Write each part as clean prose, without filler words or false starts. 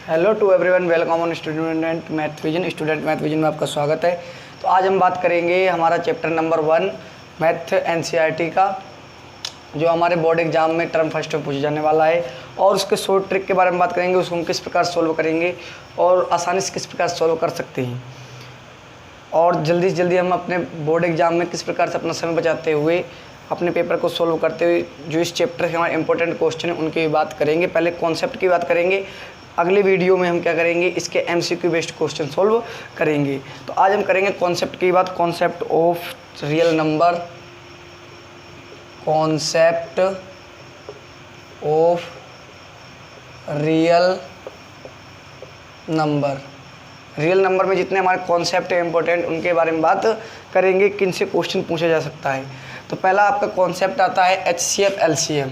Hello to everyone, welcome on student math vision में आपका स्वागत है। तो आज हम बात करेंगे हमारा चैप्टर नंबर 1 मैथ एनसीईआरटी का, जो हमारे बोर्ड एग्जाम में टर्म फर्स्ट में पूछा जाने वाला है। और उसके शॉर्ट ट्रिक के बारे में बात करेंगे, उसको हम किस प्रकार सॉल्व करेंगे और आसानी से किस प्रकार सॉल्व कर सकते हैं, और जल्दी से जल्दी हम अपने बोर्ड एग्जाम में किस प्रकार से अपना समय बचाते हुए अपने पेपर को सॉल्व करते हुए जो इस चैप्टर के हमारे इंपॉर्टेंट क्वेश्चन है उनकी बात करेंगे। पहले कॉन्सेप्ट की बात करेंगे, अगले वीडियो में हम क्या करेंगे, इसके एमसीक्यू बेस्ड क्वेश्चन सॉल्व करेंगे। तो आज हम करेंगे कॉन्सेप्ट की बात, concept of real number, concept of real number. Real number में जितने हमारे कॉन्सेप्ट है इंपॉर्टेंट, उनके बारे में बात करेंगे, किन से क्वेश्चन पूछा जा सकता है। तो पहला आपका कॉन्सेप्ट आता है HCF LCM।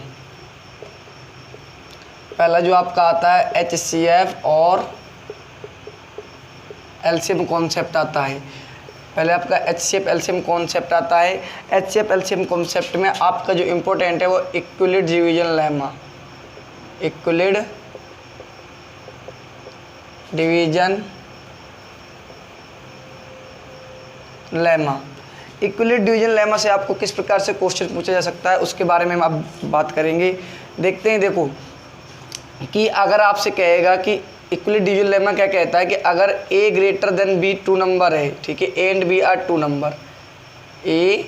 पहला जो आपका आता है HCF और LCM कॉन्सेप्ट आता है। पहले आपका HCF LCM कॉन्सेप्ट आता है। HCF LCM कॉन्सेप्ट में आपका जो इम्पोर्टेंट है वो Euclid division lemma, Euclid division lemma. Euclid division lemma से आपको किस प्रकार से क्वेश्चन पूछा जा सकता है उसके बारे में हम अब बात करेंगे। देखते हैं, देखो कि अगर आपसे कहेगा कि इक्विलिड डिवीजन लेमा क्या कहता है कि अगर a greater than b two number है, ठीक है, a and b are two number, a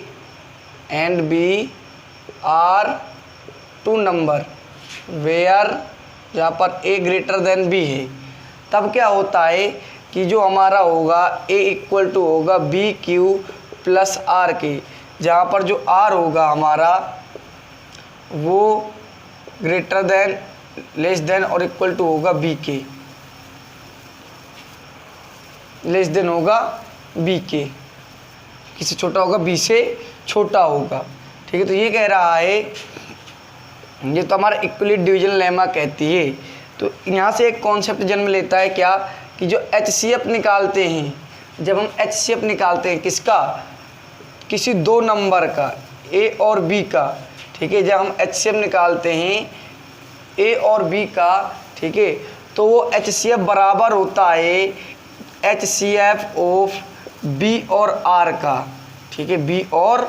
and b are two number where, जहाँ पर a ग्रेटर देन b है, तब क्या होता है कि जो हमारा होगा a इक्वल टू होगा b क्यू प्लस आर के, जहाँ पर जो r होगा हमारा वो ग्रेटर देन, लेस देन और इक्वल टू होगा b के, लेस देन होगा b के, किसी छोटा होगा b से छोटा होगा, ठीक है। तो ये कह रहा है, ये तो हमारा इक्विलिड डिवीजन लेमा कहती है। तो यहाँ से एक कॉन्सेप्ट जन्म लेता है क्या, कि जो HCF निकालते हैं, जब हम HCF निकालते हैं किसका, किसी दो नंबर का, a और b का, ठीक है, जब हम HCF निकालते हैं a और b का, ठीक है, तो वो HCF बराबर होता है HCF ऑफ b और r का, ठीक है, b और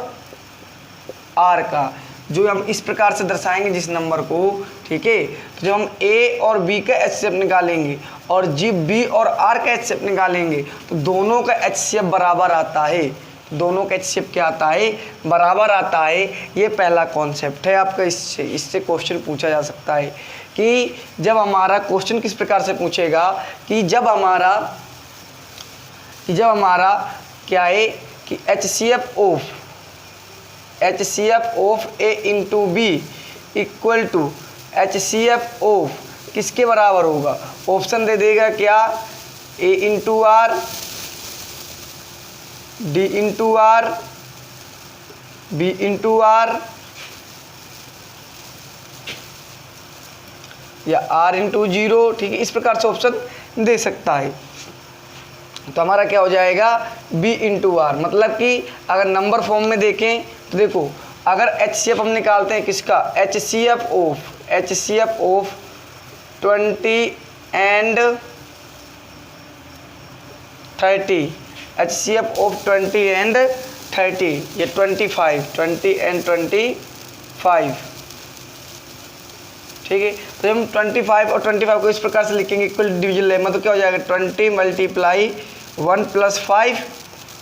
r का, जो हम इस प्रकार से दर्शाएंगे जिस नंबर को, ठीक है। तो जब हम a और b का HCF निकालेंगे और जब b और r का HCF निकालेंगे तो दोनों का HCF बराबर आता है, दोनों का HCF क्या आता है, बराबर आता है। ये पहला कॉन्सेप्ट है आपका, इससे क्वेश्चन पूछा जा सकता है कि जब हमारा क्वेश्चन किस प्रकार से पूछेगा कि जब हमारा क्या है कि HCF of a into B equal to HCF of किसके बराबर होगा, ऑप्शन दे देगा क्या, a into R, d into R, b into R या r इंटू जीरो, ठीक है, इस प्रकार से ऑप्शन दे सकता है। तो हमारा क्या हो जाएगा, b इंटू आर, मतलब कि अगर नंबर फॉर्म में देखें तो देखो, अगर HCF हम निकालते हैं किसका, HCF of 20 and 30, HCF of 20 and 30, ये 25, 20 एंड 25, ठीक है। तो हम 25 और 25 को इस प्रकार से लिखेंगे इक्वल डिवीजन लेमा, तो क्या हो जाएगा 20 मल्टीप्लाई 1 प्लस 5,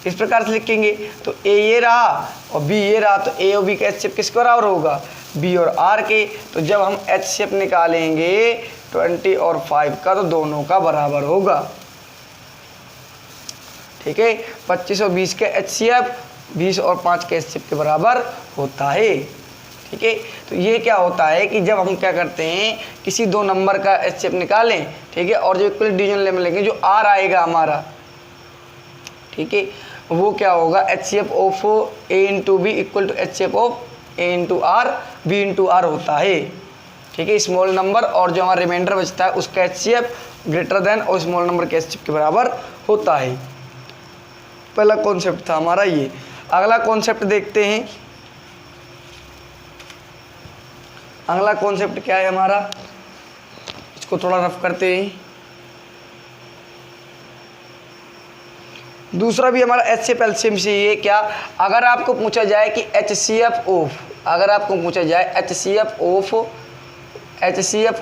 इस प्रकार से लिखेंगे। तो a ये रहा और b ये रहा, तो a और b का HCF किसके बराबर होगा, b और r के। तो जब हम HCF निकालेंगे 20 और 5 का, तो दोनों का बराबर होगा, ठीक है। 25 और 20 के HCF 20 और 5 के HCF के बराबर होता है, ठीक है। तो ये क्या होता है कि जब हम क्या करते हैं, किसी दो नंबर का HCF निकालें, ठीक है, और जो इक्विलिड डिवीजन लेमा लेंगे, जो r आएगा हमारा, ठीक है, वो क्या होगा, HCF of a into B equal to HCF of a into R, b into R होता है, ठीक है, स्मॉल नंबर, और जो हमारा रिमाइंडर बचता है उसका HCF ग्रेटर देन और स्मॉल नंबर के HCF के बराबर होता है। पहला कॉन्सेप्ट था हमारा ये। अगला कॉन्सेप्ट देखते हैं, अगला कॉन्सेप्ट क्या है हमारा, इसको थोड़ा रफ करते हैं। दूसरा भी हमारा HCF LCM से ये क्या, अगर आपको पूछा जाए कि HCF ऑफ, अगर आपको पूछा जाए HCF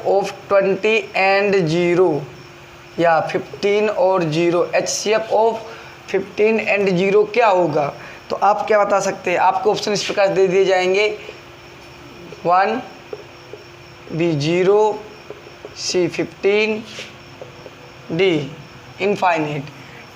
ऑफ 20 एंड 0 या 15 और 0, HCF ऑफ 15 एंड 0 क्या होगा, तो आप क्या बता सकते हैं। आपको ऑप्शन इस प्रकार दे दिए जाएंगे 1, B 0, C 15, D इनफाइनाइट।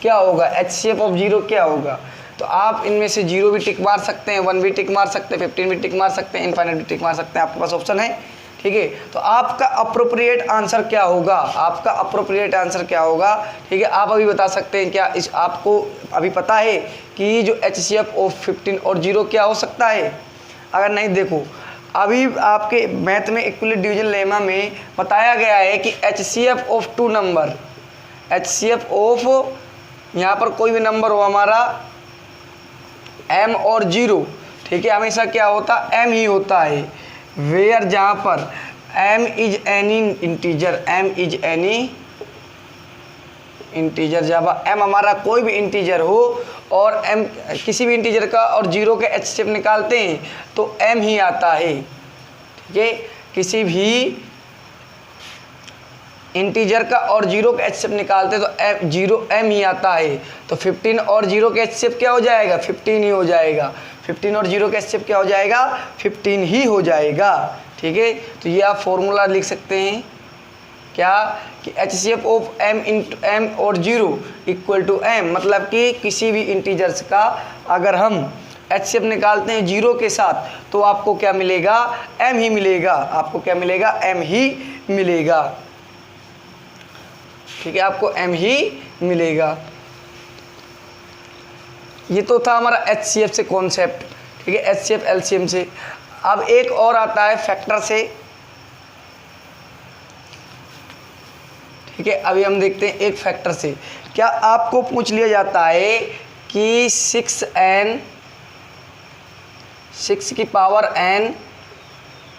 क्या होगा HCF ऑफ 0 क्या होगा, तो आप इनमें से 0 भी टिक मार सकते हैं, 1 भी टिक मार सकते हैं, 15 भी टिक मार सकते हैं, इनफाइनाइट भी टिक मार सकते हैं, आपके पास ऑप्शन है। ठीक है, तो आपका अप्रोप्रिएट आंसर क्या होगा, आपका अप्रोप्रिएट आंसर क्या होगा। ठीक है, आप अभी बता सकते हैं क्या, इस आपको अभी पता है कि जो HCF ऑफ 15 और 0 क्या हो सकता है। अगर नहीं, देखो अभी आपके मैथ में इक्विलिब्रियम डिवीजन लेमा में बताया गया है कि HCF of 2 number, HCF of यहाँ पर कोई भी नंबर हो हमारा m और 0, ठीक है, हमेशा क्या होता m ही होता है। वेयर जहाँ पर m is any integer, m is any integer, जब m हमारा कोई भी इंटीजर हो और m किसी भी इंटीजर का और 0 के HCF निकालते हैं तो m ही आता है। ठीक है, किसी भी इंटीजर का और 0 का HCF निकालते तो m ही आता है। तो 15 और 0 के HCF क्या हो जाएगा, 15 ही हो जाएगा। 15 और 0 के HCF क्या हो जाएगा, 15 ही हो जाएगा। ठीक है, तो ये आप फॉर्मूला लिख सकते हैं क्या, कि HCF of m into m और 0 इक्वल टू m, मतलब कि किसी भी इंटीजर्स का अगर हम HCF निकालते हैं 0 के साथ तो आपको क्या मिलेगा, m ही मिलेगा, आपको क्या मिलेगा, m ही मिलेगा। ठीक है, आपको m ही मिलेगा। ये तो था हमारा HCF से कॉन्सेप्ट। ठीक है, HCF LCM से। अब एक और आता है फैक्टर से। ठीक है, अभी हम देखते हैं एक फैक्टर से। क्या आपको पूछ लिया जाता है कि 6 की power n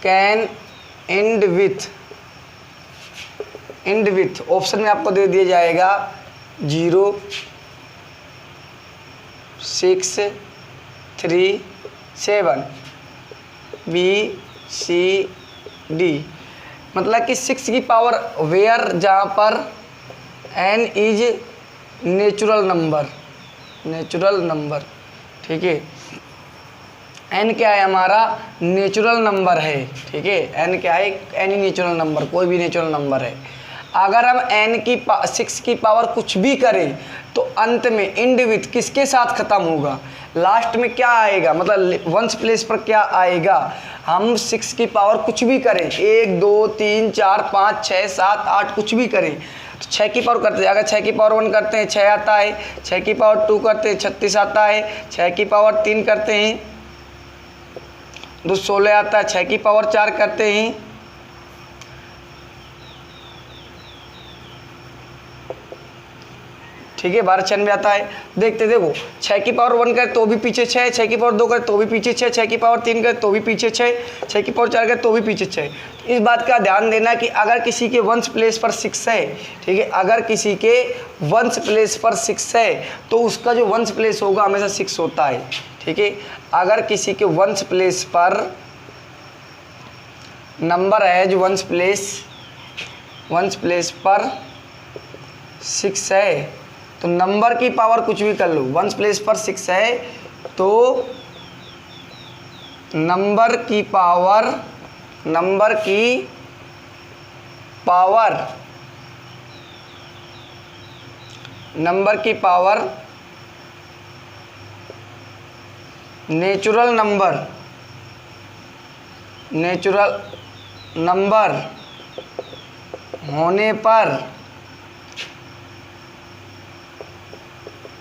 can and with option में आपको दे दिया जाएगा 0, 6, 3, 7, B, C, D, मतलब कि 6 की पावर वेयर जहाँ पर n इज नेचुरल नंबर। ठीक है, n क्या है हमारा, नेचुरल नंबर है। ठीक है, n क्या है, एनी नेचुरल नंबर, कोई भी नेचुरल नंबर है। अगर हम n 6 की पावर कुछ भी करें तो अंत में एंड विथ किसके साथ ख़त्म होगा, लास्ट में क्या आएगा, मतलब वंस प्लेस पर क्या आएगा। हम 6 की पावर कुछ भी करें, 1, 2, 3, 4, 5, 6, 7, 8 कुछ भी करें, तो 6 की पावर करते हैं। अगर 6 की पावर 1 करते हैं 6 आता है, 6 की पावर 2 करते हैं 36 आता है, 6 की पावर 3 करते हैं तो 16 आता है, 6 की पावर 4 करते हैं ठीक है 12 आता है। देखो 6 की पावर 1 करे तो भी पीछे 6, 6 की पावर 2 करे तो भी पीछे 6, 6 की पावर 3 करे तो भी पीछे 6, 6 की पावर 4 करे तो भी पीछे 6। इस बात का ध्यान देना कि अगर किसी के वंस प्लेस पर 6 है, ठीक है, अगर किसी के वंस प्लेस पर 6 है तो उसका जो वंस प्लेस होगा हमेशा 6 होता है। ठीक है, अगर किसी के वंस प्लेस पर नंबर है जो वंस प्लेस पर 6 है तो नंबर की पावर कुछ भी कर लो, वंस प्लेस पर 6 है तो नंबर की पावर नेचुरल नंबर होने पर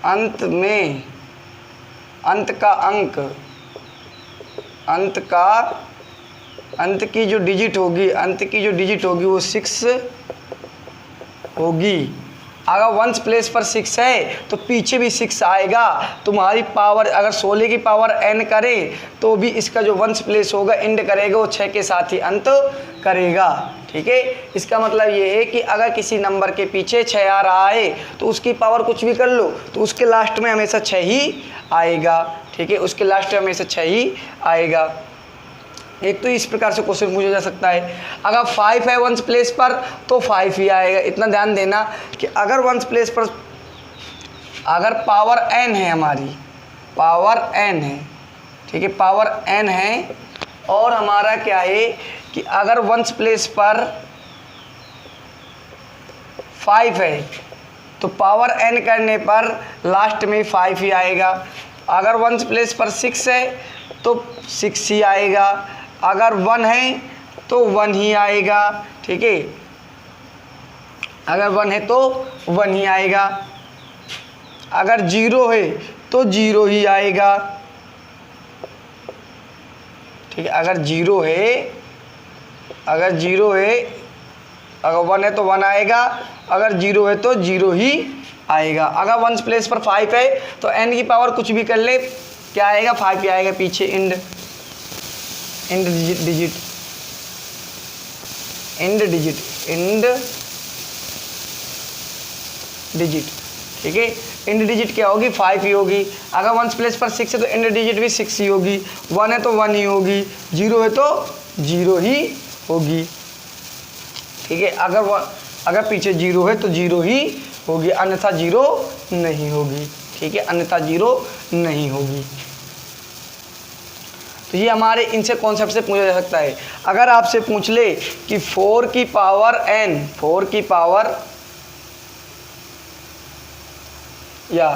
अंत की जो डिजिट होगी वो 6 होगी। अगर वंस प्लेस पर 6 है तो पीछे भी 6 आएगा। तुम्हारी पावर अगर 16 की पावर n करें तो भी इसका जो वंस प्लेस होगा एंड करेगा वो 6 के साथ ही अंत करेगा। ठीक है। इसका मतलब ये है कि अगर किसी नंबर के पीछे 6 आ रहा है तो उसकी पावर कुछ भी कर लो तो उसके लास्ट में हमेशा 6 ही आएगा, ठीक है, उसके लास्ट में हमेशा 6 ही आएगा। एक तो इस प्रकार से क्वेश्चन पूछा जा सकता है। अगर 5 है वंस प्लेस पर तो 5 ही आएगा। इतना ध्यान देना कि अगर वंस प्लेस पर अगर पावर n है, हमारी पावर n है, ठीक है, पावर n है और हमारा क्या है कि अगर वंस प्लेस पर 5 है तो पावर n करने पर लास्ट में 5 ही आएगा। अगर वंस प्लेस पर 6 है तो 6 ही आएगा। अगर 1 है तो 1 ही आएगा, ठीक है, अगर 1 है तो 1 ही आएगा। अगर 0 है तो 0 ही आएगा, ठीक है, अगर 0 है, अगर 1 है तो 1 आएगा, अगर 0 है तो 0 ही आएगा। अगर वंस प्लेस पर 5 है तो n की पावर कुछ भी कर ले, क्या आएगा, 5 ही आएगा पीछे। इंड डिजिट, ठीक है, इंड डिजिट क्या होगी, 5 ही होगी। अगर वंस प्लेस पर 6 है तो इंड डिजिट भी 6 ही होगी। 1 है तो 1 ही होगी, 0 है तो 0 ही होगी, ठीक है। अगर पीछे 0 है तो 0 ही होगी, अन्यथा 0 नहीं होगी, ठीक है, अन्यथा 0 नहीं होगी। तो ये हमारे इनसे कॉन्सेप्ट से पूछा जा सकता है। अगर आपसे पूछ ले कि 4 की पावर n, 4 की पावर या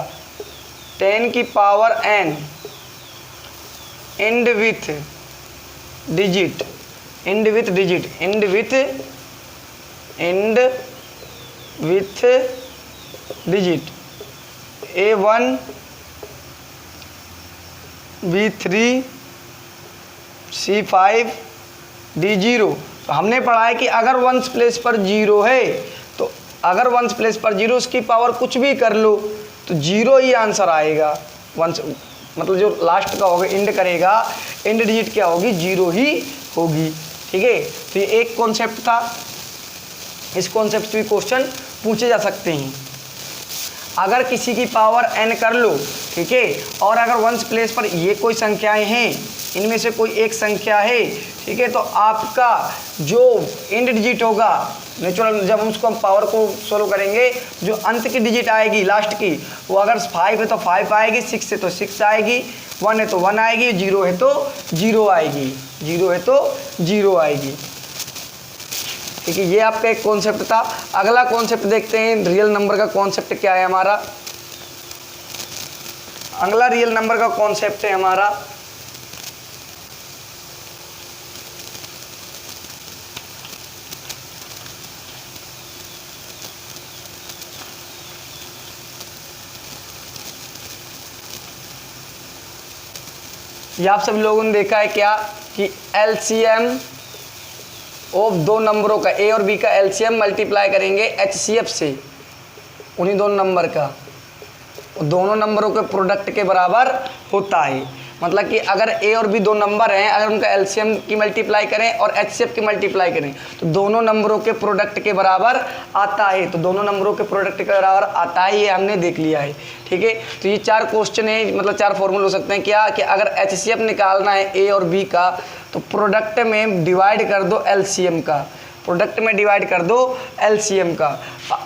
10 की power n and with digit A1 B3 C5 D0, तो हमने पढ़ा है कि अगर वंस प्लेस पर 0 है तो अगर वंस प्लेस पर 0 उसकी पावर कुछ भी कर लो तो 0 ही आंसर आएगा। वंस मतलब जो लास्ट का होगा इंड करेगा, इंड डिजिट क्या होगी, 0 ही होगी, ठीक है। तो ये एक कॉन्सेप्ट था, इस कॉन्सेप्ट से भी क्वेश्चन पूछे जा सकते हैं। अगर किसी की पावर n कर लो, ठीक है, और अगर वंस प्लेस पर ये कोई संख्याएं हैं, इनमें से कोई एक संख्या है, ठीक है, तो आपका जो इंड डिजिट होगा नेचुरल, जब हम उसको पावर को सोल्व करेंगे, जो अंत की डिजिट आएगी लास्ट की, वो अगर 5 है तो 5 आएगी, 6 है तो 6 आएगी, 1 है तो 1 आएगी, 0 है तो 0 आएगी, 0 है तो 0 आएगी, ठीक है। ये आपका एक कॉन्सेप्ट था। अगला कॉन्सेप्ट देखते हैं, रियल नंबर का कॉन्सेप्ट क्या है हमारा। अगला रियल नंबर का कॉन्सेप्ट है हमारा ये आप सभी लोगों ने देखा है क्या कि एलसीएम ऑफ दो नंबरों का, ए और बी का एलसीएम मल्टीप्लाई करेंगे एचसीएफ से, उन्हीं दोनों नंबर का, दोनों नंबरों के प्रोडक्ट के बराबर होता है। मतलब कि अगर ए और बी दो नंबर हैं, अगर उनका एलसीएम की मल्टीप्लाई करें और एचसीएफ की मल्टीप्लाई करें तो दोनों नंबरों के प्रोडक्ट के बराबर आता है, तो दोनों नंबरों के प्रोडक्ट के बराबर आता है, ये हमने देख लिया है, ठीक है। तो ये 4 क्वेश्चन है, मतलब 4 फॉर्मूले हो सकते हैं क्या कि अगर एचसीएफ निकालना है ए और बी का तो प्रोडक्ट में डिवाइड कर दो एलसीएम का, प्रोडक्ट में डिवाइड कर दो एलसीएम का।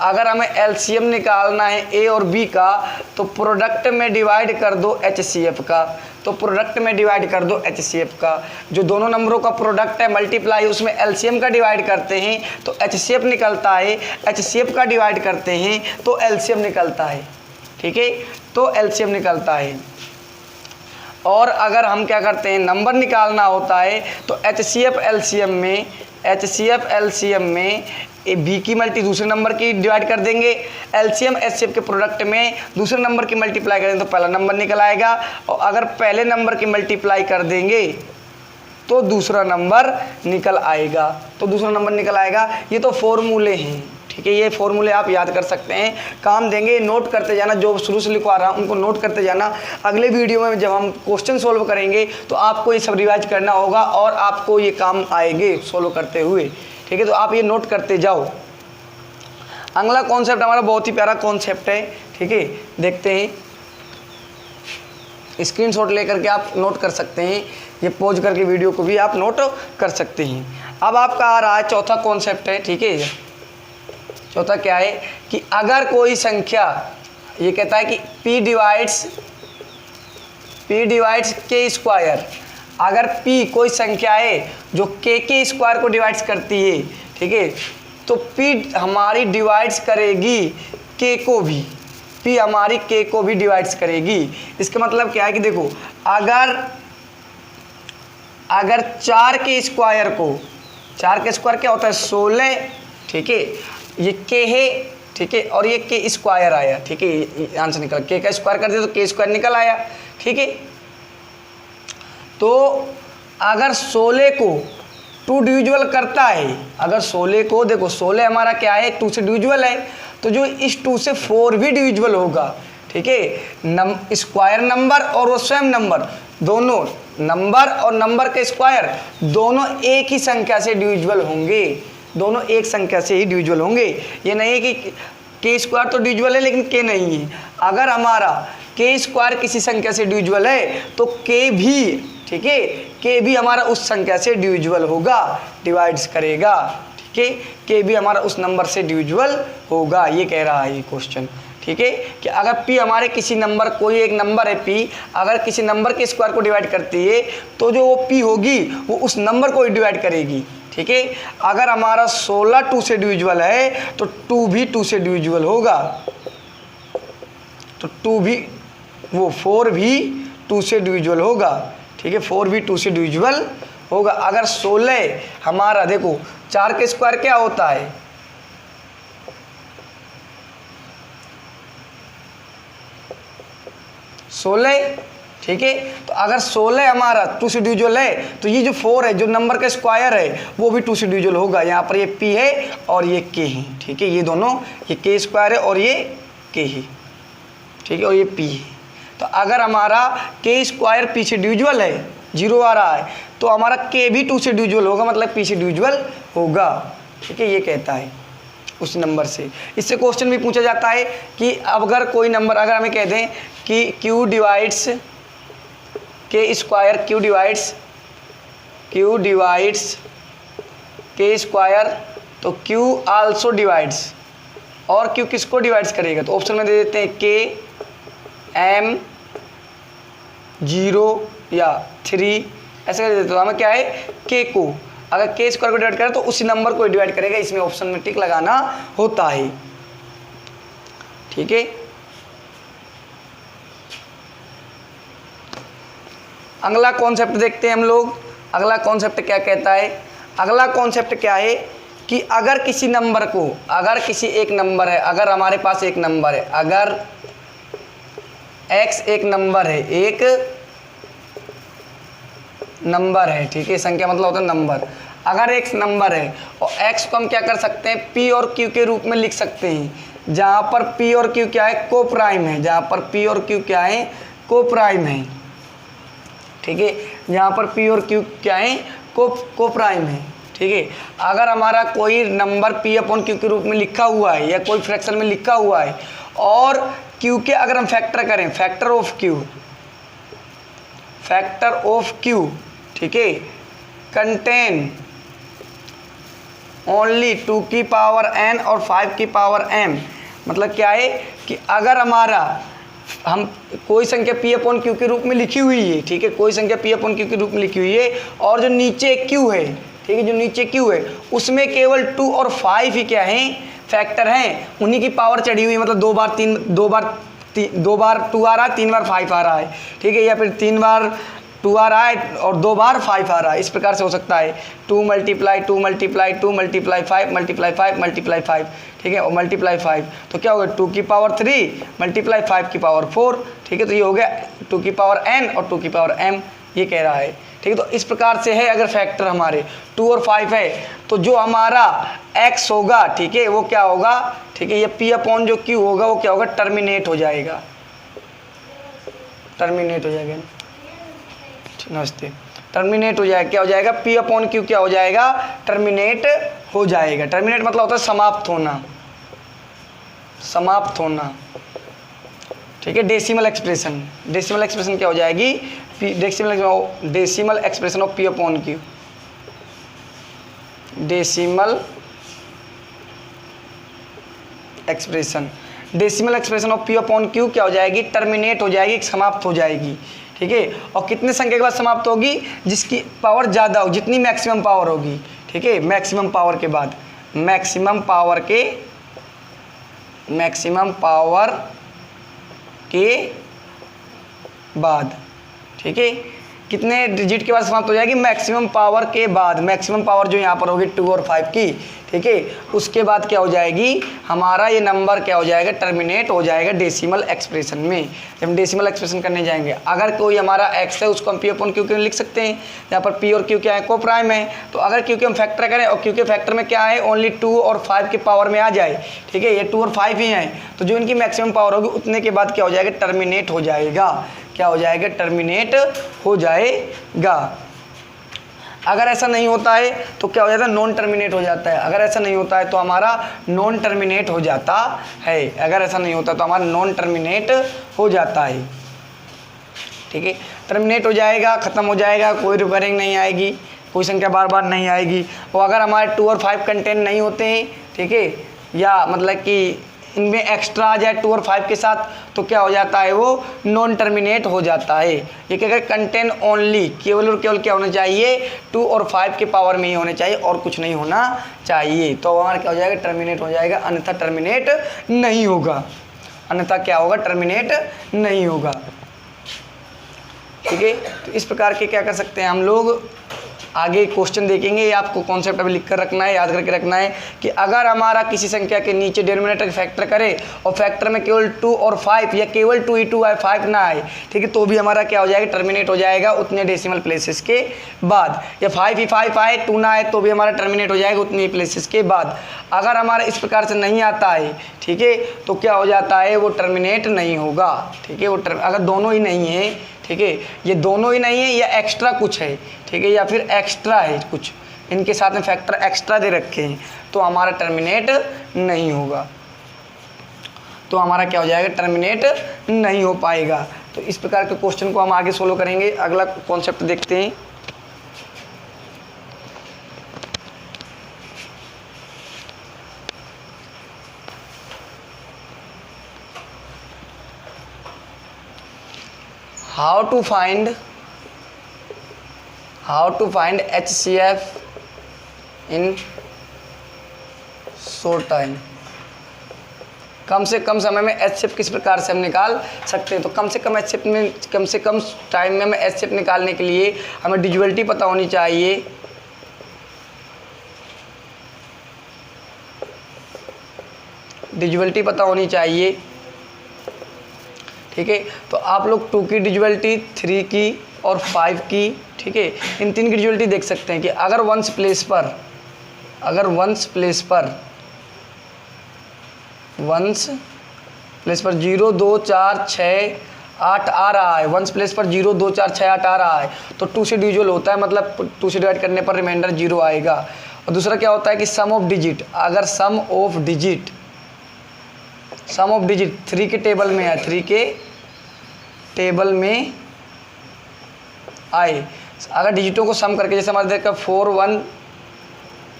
अगर हमें एलसीएम निकालना है ए और बी का तो प्रोडक्ट में डिवाइड कर दो एचसीएफ का, तो प्रोडक्ट में डिवाइड कर दो एचसीएफ का। जो दोनों नंबरों का प्रोडक्ट है मल्टीप्लाई, उसमें एलसीएम का डिवाइड करते हैं तो एचसीएफ निकलता है, एचसीएफ का डिवाइड करते हैं तो एलसीएम निकलता है, ठीक है, तो एलसीएम निकलता है। और अगर हम क्या करते हैं, नंबर निकालना होता है तो एचसीएफ एलसीएम में ए बी की मल्टी दूसरे नंबर की डिवाइड कर देंगे, एलसीएम एचसीएफ के प्रोडक्ट में दूसरे नंबर की मल्टीप्लाई करेंगे तो पहला नंबर निकल आएगा, और अगर पहले नंबर की मल्टीप्लाई कर देंगे तो दूसरा नंबर निकल आएगा, ये तो फॉर्मूले हैं, ठीक है। ये फॉर्मूले आप याद कर सकते हैं, काम देंगे, नोट करते जाना, जो शुरू से लिखवा रहा हूँ उनको नोट करते जाना। अगले वीडियो में जब हम क्वेश्चन सोल्व करेंगे तो आपको ये सब रिवाइज करना होगा और आपको ये काम आएंगे सोल्व करते हुए, ठीक है, तो आप ये नोट करते जाओ। अगला कॉन्सेप्ट हमारा बहुत ही प्यारा कॉन्सेप्ट है, ठीक है, देखते हैं। स्क्रीनशॉट लेकर के आप नोट कर सकते हैं, ये पॉज करके वीडियो को भी आप नोट कर सकते हैं। अब आपका आ रहा है चौथा कॉन्सेप्ट है, ठीक है। चौथा क्या है कि अगर कोई संख्या, ये कहता है कि p डिवाइड्स के स्क्वायर, अगर p कोई संख्या है जो k के स्क्वायर को डिवाइड्स करती है, ठीक है, तो p हमारी डिवाइड्स करेगी k को भी, p हमारी k को भी डिवाइड्स करेगी। इसका मतलब क्या है कि देखो, अगर 4 के स्क्वायर को, 4 के स्क्वायर क्या होता है 16, ठीक है, ये k है, ठीक है, और ये k स्क्वायर आया, ठीक है, आंसर निकल, k का स्क्वायर कर दिया तो k स्क्वायर निकल आया, ठीक है। तो अगर 16 को 2 डिविजिबल करता है, अगर 16 को, देखो 16 हमारा क्या है 2 से डिविजिबल है, तो जो इस 2 से 4 भी डिविजिबल होगा, ठीक है। स्क्वायर नंबर और वो स्वयं नंबर, दोनों नंबर और नंबर के स्क्वायर दोनों एक ही संख्या से डिविजिबल होंगे, दोनों एक संख्या से ही डिविजिबल होंगे। ये नहीं है कि k स्क्वायर तो डिविजिबल है लेकिन k नहीं है। अगर हमारा k स्क्वायर किसी संख्या से डिविजिबल है तो k भी, ठीक है, k भी हमारा उस संख्या से डिविजिबल होगा, डिवाइड्स करेगा, ठीक है, k भी हमारा उस नंबर से डिविजिबल होगा, ये कह रहा है ये क्वेश्चन, ठीक है। कि अगर p हमारे किसी नंबर, कोई एक नंबर है p, अगर किसी नंबर के स्क्वायर को डिवाइड करती है तो जो वो p होगी वो उस नंबर को डिवाइड करेगी, ठीक है। अगर हमारा 16 2 से डिविजिबल है तो 2 भी 2 से डिविजिबल होगा, तो 2 भी, वो 4 भी 2 से डिविजिबल होगा, ठीक है, 4 भी 2 से डिविजिबल होगा। अगर 16 हमारा, देखो 4 के स्क्वायर क्या होता है 16, ठीक है। तो अगर 16 हमारा 2 से डिविजिबल है तो ये जो 4 है, जो नंबर का स्क्वायर है, वो भी 2 से डिविजिबल होगा। यहाँ पर ये p है और ये k है, ठीक है, ये दोनों, ये k स्क्वायर है और ये k है, ठीक है, और ये p है। तो अगर हमारा k स्क्वायर p से डिविजिबल है, 0 आ रहा है, तो हमारा k भी 2 से डिविजिबल होगा, मतलब p से डिविजिबल होगा, ठीक है, ये कहता है उस नंबर से। इससे क्वेश्चन भी पूछा जाता है कि अगर कोई नंबर, अगर हमें कह दें कि q डिवाइड्स के स्क्वायर, q डिवाइड्स के स्क्वायर, तो q आल्सो डिवाइड्स, और q किसको डिवाइड्स करेगा, तो ऑप्शन में दे देते हैं k m 0 या 3, ऐसे कर देते, तो हमें क्या है k को, अगर k स्क्वायर को डिवाइड करें तो उसी नंबर को डिवाइड करेगा, इसमें ऑप्शन में टिक लगाना होता है, ठीक है। अगला कॉन्सेप्ट देखते हैं हम लोग। अगला कॉन्सेप्ट क्या कहता है, अगला कॉन्सेप्ट क्या है कि अगर किसी नंबर को, अगर किसी एक नंबर है, अगर हमारे पास एक नंबर है, अगर x एक नंबर है, एक नंबर है, ठीक है, संख्या मतलब होता है नंबर। अगर x नंबर है और x को हम क्या कर सकते हैं p और q के रूप में लिख सकते हैं, जहाँ पर p और q क्या है को प्राइम है, जहाँ पर p और q क्या है को प्राइम है, ठीक है, यहाँ पर p और q क्या है को प्राइम है, ठीक है। अगर हमारा कोई नंबर p अपॉन q के रूप में लिखा हुआ है या कोई फ्रैक्शन में लिखा हुआ है और q के अगर हम फैक्टर करें, फैक्टर ऑफ q, ठीक है, कंटेन ओनली 2 की पावर n और 5 की पावर m, मतलब क्या है कि अगर हमारा हम कोई संख्या p अपॉन q के रूप में लिखी हुई है, ठीक है, कोई संख्या p अपॉन q के रूप में लिखी हुई है और जो नीचे q है, ठीक है, जो नीचे q है उसमें केवल 2 और 5 ही क्या हैं फैक्टर हैं, उन्हीं की पावर चढ़ी हुई है, मतलब दो बार 2 आ रहा है, 3 बार 5 आ रहा है, ठीक है, या फिर 3 बार 2 आ रहा है और 2 बार 5 आ रहा है, इस प्रकार से हो सकता है 2 multiply 2 multiply 2 multiply 5 multiply 5 multiply 5, ठीक है, और मल्टीप्लाई 5, तो क्या होगा 2 की पावर 3 मल्टीप्लाई 5 की पावर 4, ठीक है, तो ये हो गया 2 की पावर n और 2 की पावर m, ये कह रहा है, ठीक है। तो इस प्रकार से है, अगर फैक्टर हमारे 2 और 5 है तो जो हमारा x होगा, ठीक है, वो क्या होगा, ठीक है, ये p अपॉन जो q होगा वो क्या होगा टर्मिनेट हो जाएगा, टर्मिनेट हो जाएगा, नमस्ते, टर्मिनेट हो जाएगा, क्या हो जाएगा p अपॉन q क्या हो जाएगा टर्मिनेट हो जाएगा। टर्मिनेट मतलब होता है समाप्त होना, समाप्त होना, ठीक है। डेसिमल एक्सप्रेशन, डेसिमल एक्सप्रेशन क्या हो जाएगी, decimal expression of P upon Q, decimal expression, decimal expression of P upon Q क्या हो जाएगी, टर्मिनेट हो जाएगी, समाप्त हो जाएगी, ठीक है। और कितने संख्या के बाद समाप्त होगी, जिसकी पावर ज़्यादा हो, जितनी मैक्सिमम पावर होगी, ठीक है। मैक्सिमम पावर के बाद, मैक्सिमम पावर के बाद, ठीक है। कितने डिजिट के बाद समाप्त हो जाएगी, मैक्सिमम पावर के बाद, मैक्सिमम पावर जो यहाँ पर होगी 2 और 5 की, ठीक है। उसके बाद क्या हो जाएगी, हमारा ये नंबर क्या हो जाएगा, टर्मिनेट हो जाएगा डेसिमल एक्सप्रेशन में। जब हम डेसिमल एक्सप्रेशन करने जाएंगे, अगर कोई हमारा एक्स है उसको हम पी अपॉन क्यू के लिख सकते हैं। यहाँ पर पी और क्यू क्या है, को प्राइम है, तो अगर क्यू के हम फैक्टर करें और क्यू के फैक्टर में क्या है, ओनली 2 और 5 के पावर में आ जाए, ठीक है। ये 2 और 5 ही हैं, तो जो इनकी मैक्सिमम पावर होगी उतने के बाद क्या हो जाएगा, टर्मिनेट हो जाएगा, क्या हो जाएगा, टर्मिनेट हो जाएगा। अगर ऐसा नहीं होता है तो क्या हो जाता है, नॉन टर्मिनेट हो जाता है। अगर ऐसा नहीं होता है तो हमारा नॉन टर्मिनेट हो जाता है, अगर ऐसा नहीं होता तो हमारा नॉन टर्मिनेट हो जाता है, ठीक है। टर्मिनेट हो जाएगा, ख़त्म हो जाएगा, कोई रिकरिंग नहीं आएगी, कोई संख्या बार बार नहीं आएगी। और अगर हमारे 2 और 5 कंटेंट नहीं होते हैं, ठीक है, या मतलब कि इनमें एक्स्ट्रा आ जाए 2 और 5 के साथ, तो क्या हो जाता है, वो नॉन टर्मिनेट हो जाता है। ये क्या, कंटेंट ओनली, केवल और केवल क्या होना चाहिए, 2 और 5 के पावर में ही होने चाहिए और कुछ नहीं होना चाहिए, तो हमारा क्या हो जाएगा, टर्मिनेट हो जाएगा, अन्यथा टर्मिनेट नहीं होगा, अन्यथा क्या होगा, टर्मिनेट नहीं होगा, ठीक है। तो इस प्रकार के क्या कर सकते हैं हम लोग, आगे क्वेश्चन देखेंगे। ये आपको कॉन्सेप्ट अभी लिख कर रखना है, याद करके रखना है कि अगर हमारा किसी संख्या के नीचे डिनोमिनेटर फैक्टर करे और फैक्टर में केवल 2 और 5 या केवल 2 ही 2 आए, 5 ना आए, ठीक है, तो भी हमारा क्या हो जाएगा, टर्मिनेट हो जाएगा उतने डेसिमल प्लेसेस के बाद। या 5 ही 5 आए, 2 ना आए, तो भी हमारा टर्मिनेट हो जाएगा उतने प्लेसेस के बाद। अगर हमारा इस प्रकार से नहीं आता है, ठीक है, तो क्या हो जाता है, वो टर्मिनेट नहीं होगा, ठीक है। वो अगर दोनों ही नहीं है, ठीक है, ये दोनों ही नहीं है या एक्स्ट्रा कुछ है, ठीक है, या फिर एक्स्ट्रा है कुछ, इनके साथ में फैक्टर एक्स्ट्रा दे रखे हैं, तो हमारा टर्मिनेट नहीं होगा, तो हमारा क्या हो जाएगा, टर्मिनेट नहीं हो पाएगा। तो इस प्रकार के क्वेश्चन को हम आगे सोल्व करेंगे। अगला कॉन्सेप्ट देखते हैं। how to find HCF in short time, कम से कम समय में HCF किस प्रकार से हम निकाल सकते हैं। तो कम से कम HCF में, कम से कम टाइम में हमें HCF निकालने के लिए हमें डिविजिबिलिटी पता होनी चाहिए, डिविजिबिलिटी पता होनी चाहिए, ठीक है। तो आप लोग 2 की डिविजिबिलिटी, 3 की और 5 की, ठीक है, इन 3 की डिविजिबिलिटी देख सकते हैं कि अगर वंस प्लेस पर 0 2 4 6 8 आ रहा है, वंस प्लेस पर 0 2 4 6 8 आ रहा है, तो 2 से डिविजिबल होता है, मतलब 2 से डिवाइड करने पर रिमाइंडर 0 आएगा। और दूसरा क्या होता है कि सम ऑफ डिजिट, अगर सम ऑफ डिजिट 3 के टेबल में है, 3 के टेबल में आए, अगर डिजिटों को सम करके, जैसे हमारे देखा 4 1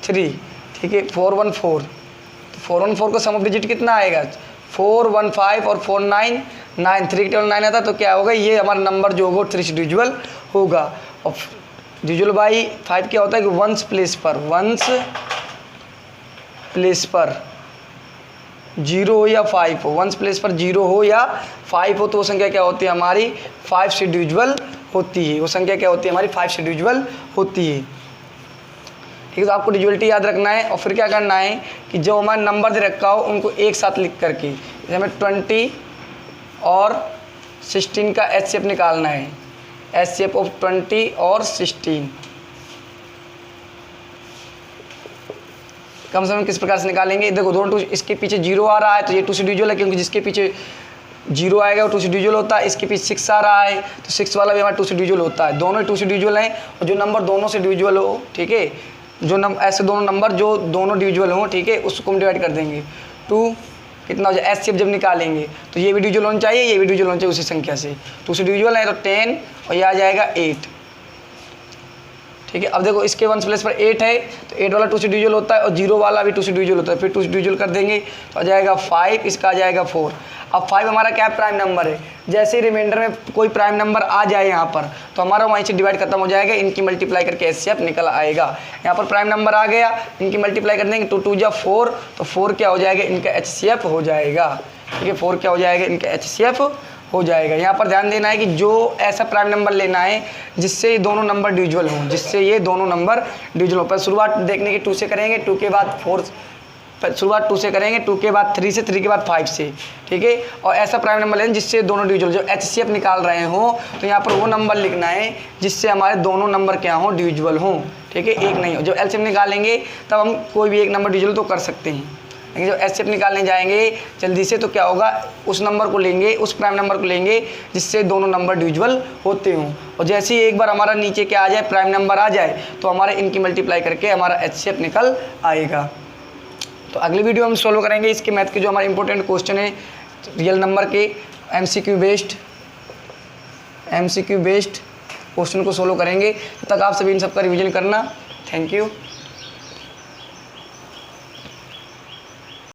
3, ठीक है, 4 1 4, तो 4 1 4 को सम ऑफ डिजिट कितना आएगा, 4 1 5 और 4 9 9, 3 के टेबल 9 आता, तो क्या होगा, ये हमारा नंबर जो होगा 3 से डिविजिबल होगा। और डिविजिबल बाई 5 क्या होता है कि वंस प्लेस पर 0 हो या 5 हो, वंस प्लेस पर 0 हो या 5 हो, तो वो संख्या क्या होती है हमारी, 5 से डिविजिबल होती है, वो संख्या क्या होती है हमारी, 5 से डिविजिबल होती है, ठीक है। तो आपको डिविजिबिलिटी याद रखना है और फिर क्या करना है कि जो हमारा नंबर दे रखा हो उनको एक साथ लिख करके, जैसे हमें 20 और 16 का HCF निकालना है, HCF ऑफ 20 और 16 कम से कम किस प्रकार से निकालेंगे। देखो दोनों, इसके पीछे 0 आ रहा है तो ये 2 से डिविजिबल है, क्योंकि जिसके पीछे 0 आएगा वो 2 से डिविजिबल होता है। इसके पीछे 6 आ रहा है तो 6 वाला भी हमारा 2 से डिविजिबल होता है, दोनों 2 से डिविजिबल हैं। और जो नंबर दोनों से डिविजिबल हो, ठीक है, ऐसे दोनों नंबर जो दोनों डिविजुअल हों, ठीक है, उसको हम डिवाइड कर देंगे। 2 कितना हो जाए, एचसीएफ जब निकालेंगे तो ये भी डिविजुअल होना चाहिए, ये भी डिविजुअल होना चाहिए उसी संख्या से। तो उसी डिविजुअल है तो 10 और ये आ जाएगा 8, ठीक है। अब देखो इसके 1 प्लेस पर 8 है तो 8 वाला 2 से डिविजुअल होता है और 0 वाला भी 2 से डिविजुअल होता है, फिर 2 से डिविजुअल कर देंगे तो आ जाएगा 5, इसका आ जाएगा 4। अब 5 हमारा क्या प्राइम नंबर है, जैसे ही रिमाइंडर में कोई प्राइम नंबर आ जाए यहाँ पर तो हमारा वहीं से डिवाइड खत्म हो जाएगा, इनकी मल्टीप्लाई करके एचसीएफ निकल आएगा। यहाँ पर प्राइम नंबर आ गया, इनकी मल्टीप्लाई कर देंगे, 2 2 जा 4, तो 4 क्या हो जाएगा, इनका एचसीएफ हो जाएगा, ठीक है। 4 क्या हो जाएगा, इनका एचसीएफ हो जाएगा। यहाँ पर ध्यान देना है कि जो ऐसा प्राइम नंबर लेना है जिससे ये दोनों नंबर डिविजुअल हों, जिससे ये दोनों नंबर डिविजुअल हों। पर शुरुआत देखने की 2 से करेंगे, 2 के बाद 4, शुरुआत 2 से करेंगे, 2 के बाद 3 से, 3 के बाद 5 से, ठीक है। और ऐसा प्राइम नंबर लेना जिससे दोनों डिविजुअल, जो एचसीएफ निकाल रहे हों तो यहाँ पर वो नंबर लिखना है जिससे हमारे दोनों नंबर क्या हों, डिविजुअल हों, ठीक है, एक नहीं हो। जब एलसीएम निकालेंगे तब हम कोई भी एक नंबर डिविजुअल तो कर सकते हैं, लेकिन जब एचसीएफ निकालने जाएंगे जल्दी से तो क्या होगा, उस नंबर को लेंगे, उस प्राइम नंबर को लेंगे जिससे दोनों नंबर डिविजुअल होते हों। और जैसे ही एक बार हमारा नीचे क्या आ जाए, प्राइम नंबर आ जाए तो हमारे इनकी मल्टीप्लाई करके हमारा एचसीएफ निकल आएगा। तो अगली वीडियो हम सॉल्व करेंगे इसके मैथ के जो हमारे इंपॉर्टेंट क्वेश्चन है रियल नंबर के, एमसीक्यू बेस्ड क्वेश्चन को सॉल्व करेंगे। तब तक आप सभी इन सबका रिवीजन करना। Thank you.